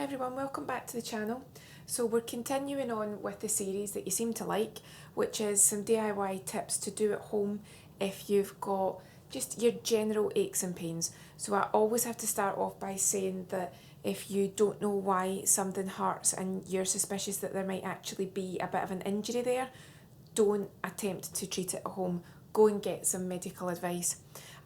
Hi everyone, welcome back to the channel. So we're continuing on with the series that you seem to like, which is some DIY tips to do at home if you've got just your general aches and pains. So I always have to start off by saying that if you don't know why something hurts and you're suspicious that there might actually be a bit of an injury there, don't attempt to treat it at home. Go and get some medical advice.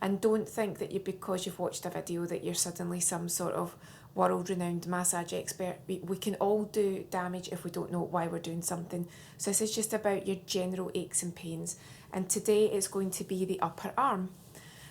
And don't think that because you've watched a video that you're suddenly some sort of world-renowned massage expert. We can all do damage if we don't know why we're doing something. So this is just about your general aches and pains. And today it's going to be the upper arm.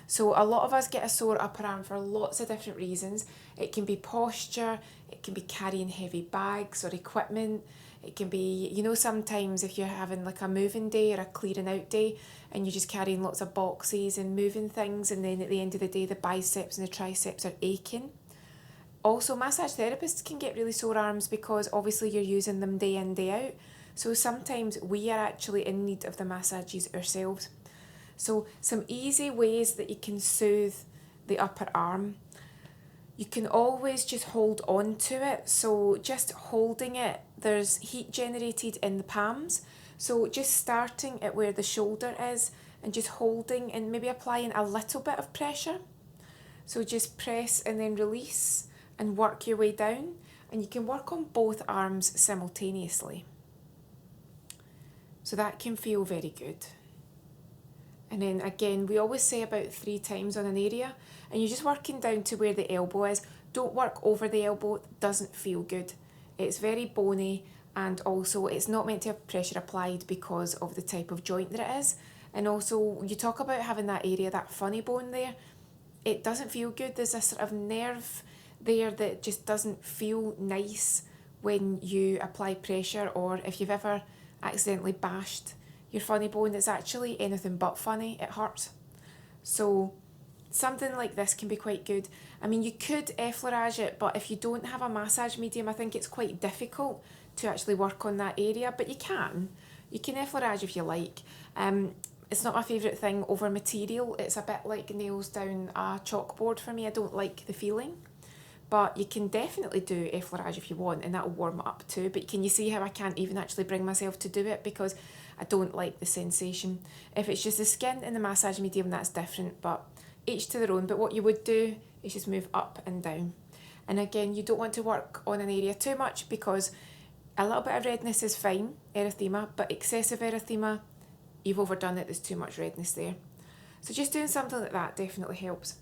So a lot of us get a sore upper arm for lots of different reasons. It can be posture, it can be carrying heavy bags or equipment. It can be, sometimes if you're having like a moving day or a clearing out day and you're just carrying lots of boxes and moving things, and then at the end of the day the biceps and the triceps are aching. Also, massage therapists can get really sore arms because obviously you're using them day in, day out. So sometimes we are actually in need of the massages ourselves. So some easy ways that you can soothe the upper arm. You can always just hold on to it. So just holding it, there's heat generated in the palms. So just starting at where the shoulder is and just holding and maybe applying a little bit of pressure. So just press and then release and work your way down. And you can work on both arms simultaneously. So that can feel very good. And then again, we always say about 3 times on an area, and you're just working down to where the elbow is. Don't work over the elbow, it doesn't feel good. It's very bony, and also it's not meant to have pressure applied because of the type of joint that it is. And also, you talk about having that area, that funny bone there, it doesn't feel good. There's a sort of nerve there that just doesn't feel nice when you apply pressure, or if you've ever accidentally bashed your funny bone, it's actually anything but funny, it hurts. So something like this can be quite good. I mean, you could effleurage it, but if you don't have a massage medium, I think it's quite difficult to actually work on that area, but you can effleurage if you like. It's not my favourite thing over material. It's a bit like nails down a chalkboard for me. I don't like the feeling. But you can definitely do effleurage if you want, and that'll warm it up too. But can you see how I can't even actually bring myself to do it because I don't like the sensation? If it's just the skin in the massage medium, that's different, but each to their own. But what you would do is just move up and down. And again, you don't want to work on an area too much because a little bit of redness is fine, erythema, but excessive erythema, you've overdone it, there's too much redness there. So just doing something like that definitely helps.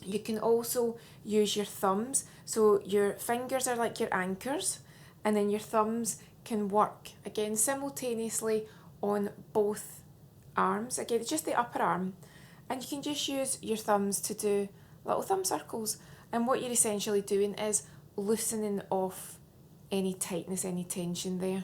You can also use your thumbs. So your fingers are like your anchors, and then your thumbs can work, again, simultaneously on both arms. Again, it's just the upper arm. And you can just use your thumbs to do little thumb circles. And what you're essentially doing is loosening off any tightness, any tension there.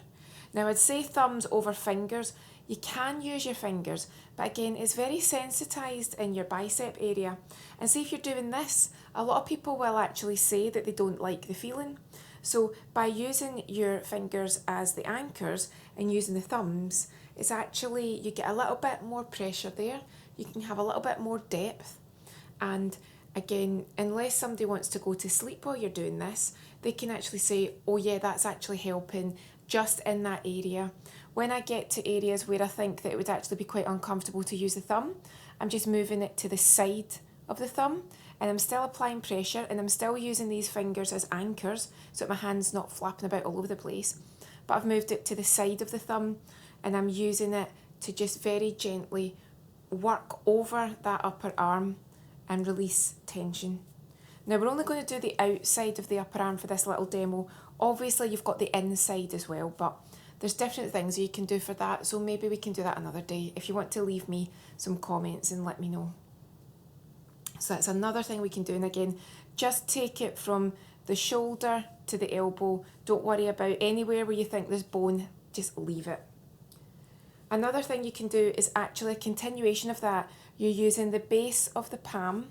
Now, I'd say thumbs over fingers. You can use your fingers, but again, it's very sensitised in your bicep area. And see, if you're doing this, a lot of people will actually say that they don't like the feeling. So by using your fingers as the anchors and using the thumbs, it's actually, you get a little bit more pressure there. You can have a little bit more depth. And again, unless somebody wants to go to sleep while you're doing this, they can actually say, oh yeah, that's actually helping just in that area. When I get to areas where I think that it would actually be quite uncomfortable to use the thumb, I'm just moving it to the side of the thumb, and I'm still applying pressure, and I'm still using these fingers as anchors so that my hand's not flapping about all over the place. But I've moved it to the side of the thumb, and I'm using it to just very gently work over that upper arm and release tension. Now, we're only going to do the outside of the upper arm for this little demo. Obviously, you've got the inside as well, but there's different things you can do for that, so maybe we can do that another day if you want to leave me some comments and let me know. So that's another thing we can do, and again, just take it from the shoulder to the elbow. Don't worry about anywhere where you think there's bone, just leave it. Another thing you can do is actually a continuation of that. You're using the base of the palm,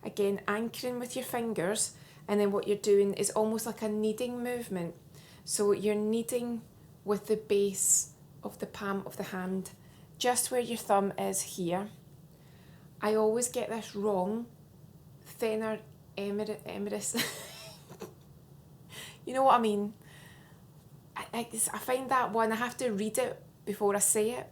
again, anchoring with your fingers, and then what you're doing is almost like a kneading movement. So you're kneading with the base of the palm of the hand, just where your thumb is here. I always get this wrong. Thenar emeris. You know what I mean? I find that one, I have to read it before I say it.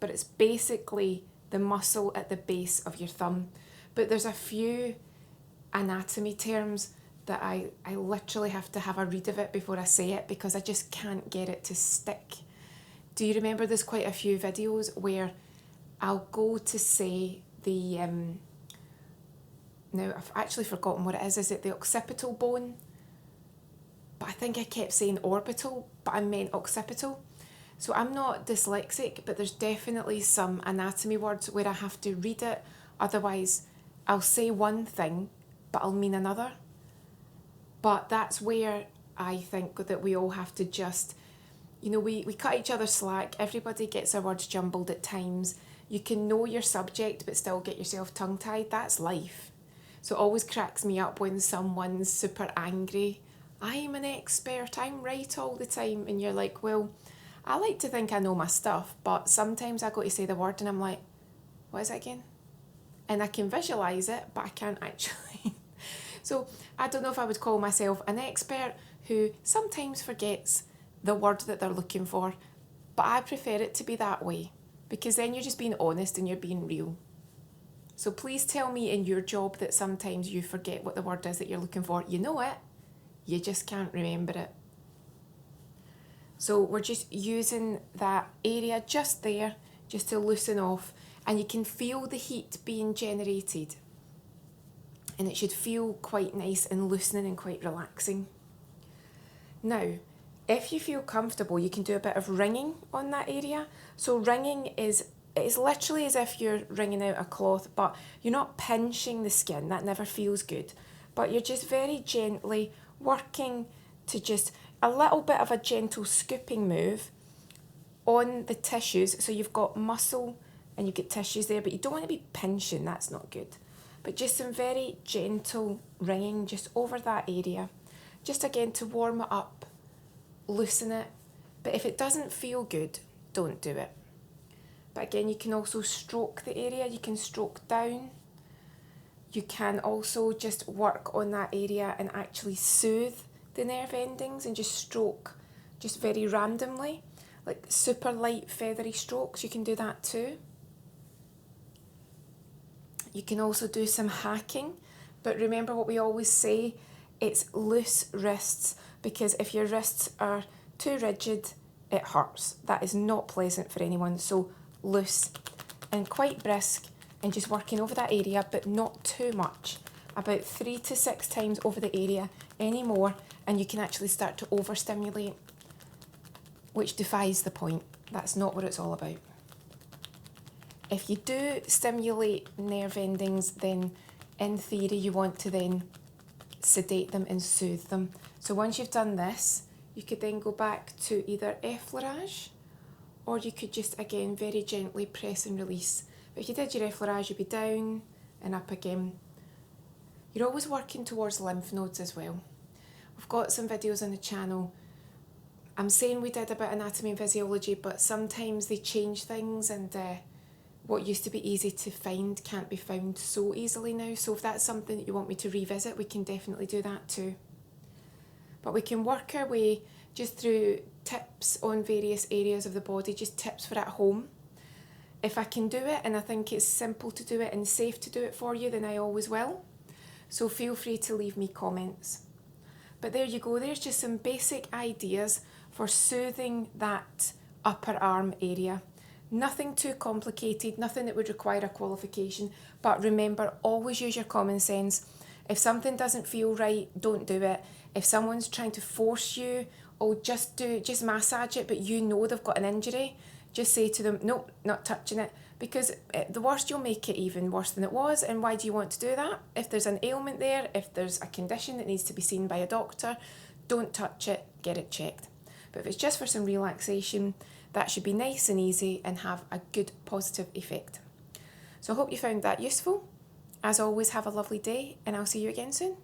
But it's basically the muscle at the base of your thumb. But there's a few anatomy terms that I literally have to have a read of it before I say it because I just can't get it to stick. Do you remember there's quite a few videos where I'll go to say the, now I've actually forgotten what it is it the occipital bone? But I think I kept saying orbital, but I meant occipital. So I'm not dyslexic, but there's definitely some anatomy words where I have to read it, otherwise I'll say one thing, but I'll mean another. But that's where I think that we all have to just, you know, we cut each other slack, everybody gets their words jumbled at times. You can know your subject but still get yourself tongue-tied, that's life. So it always cracks me up when someone's super angry. I'm an expert, I'm right all the time. And you're like, well, I like to think I know my stuff, but sometimes I go to say the word and I'm like, what is it again? And I can visualise it, but I can't actually. So I don't know if I would call myself an expert who sometimes forgets the word that they're looking for, but I prefer it to be that way because then you're just being honest and you're being real. So please tell me in your job that sometimes you forget what the word is that you're looking for. You know it, you just can't remember it. So we're just using that area just there, just to loosen off, and you can feel the heat being generated. And it should feel quite nice and loosening and quite relaxing. Now, if you feel comfortable, you can do a bit of wringing on that area. So wringing it's literally as if you're wringing out a cloth, but you're not pinching the skin, that never feels good. But you're just very gently working to just a little bit of a gentle scooping move on the tissues. So you've got muscle and you get tissues there, but you don't want to be pinching, that's not good. But just some very gentle wringing just over that area. Just again to warm it up, loosen it. But if it doesn't feel good, don't do it. But again, you can also stroke the area, you can stroke down. You can also just work on that area and actually soothe the nerve endings and just stroke just very randomly, like super light feathery strokes, you can do that too. You can also do some hacking, but remember what we always say, it's loose wrists, because if your wrists are too rigid, it hurts. That is not pleasant for anyone, so loose and quite brisk and just working over that area, but not too much. About 3 to 6 times over the area, any more, and you can actually start to overstimulate, which defies the point. That's not what it's all about. If you do stimulate nerve endings, then in theory you want to then sedate them and soothe them. So once you've done this, you could then go back to either effleurage, or you could just again very gently press and release. But if you did your effleurage, you'd be down and up again. You're always working towards lymph nodes as well. We've got some videos on the channel. I'm saying we did about anatomy and physiology, but sometimes they change things, and what used to be easy to find can't be found so easily now. So if that's something that you want me to revisit, we can definitely do that too. But we can work our way just through tips on various areas of the body, just tips for at home. If I can do it and I think it's simple to do it and safe to do it for you, then I always will. So feel free to leave me comments. But there you go, there's just some basic ideas for soothing that upper arm area. Nothing too complicated, nothing that would require a qualification, but remember, always use your common sense. If something doesn't feel right, don't do it. If someone's trying to force you, oh, just massage it, but you know they've got an injury, just say to them, nope, not touching it, because the worst, you'll make it even worse than it was. And why do you want to do that? If there's an ailment there, if there's a condition that needs to be seen by a doctor, don't touch it, get it checked. But if it's just for some relaxation, that should be nice and easy and have a good positive effect. So I hope you found that useful. As always, have a lovely day, and I'll see you again soon.